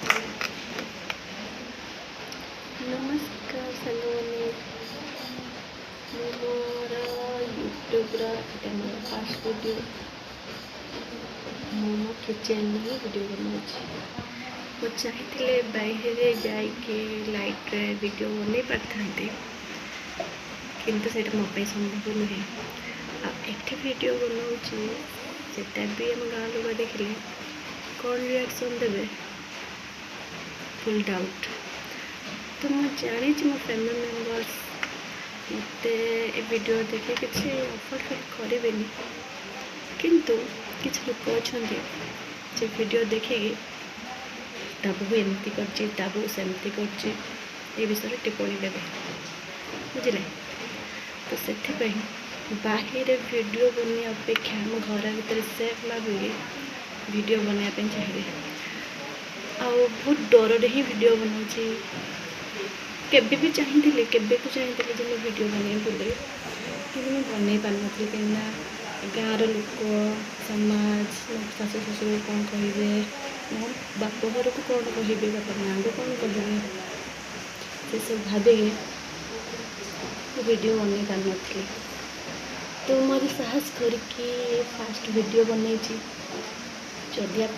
नमस्कार साଙ୍ଗମାନେ मोर यूट्यूब मोर fast video momo kitchen ही video बनाऊँ चाहिए बाहर जाके लाइट रे वीडियो बन पारि किंतु से मो संभव नुहे आठ वीडियो बनाऊँ सेटा भी आम गाँव लोग देखिले कौन रिएक्शन देवे फुल डाउट। तो मुझे जानी मो फैमिली मेम्बर्स मत वीडियो देखे किसी ऑफर फिल करें किंतु किसी लोक अच्छा जो वीडियो देखिए ताबू एमती कर सेमती कर विषय टिप्पणी देवे बुझे। तो से बाहर वीडियो बनने अपेक्षा आम घर भर सेफ लगे वीडियो बनवाई चाहिए आ बहुत डर ही वीडियो बनाऊँ केबे भी चाहिए जो मैं वीडियो बनवाई बोले कि मैं बनई पार नी कहीं गाँव लोक समाज शाशु शशुर कौन कहे मो बाप घर को कौन कहे बापा माँ को कौन कहे से सब भावे वीडियो बनई पार नी। तो मुझे साहस करके फास्ट वीडियो बनई जदि आप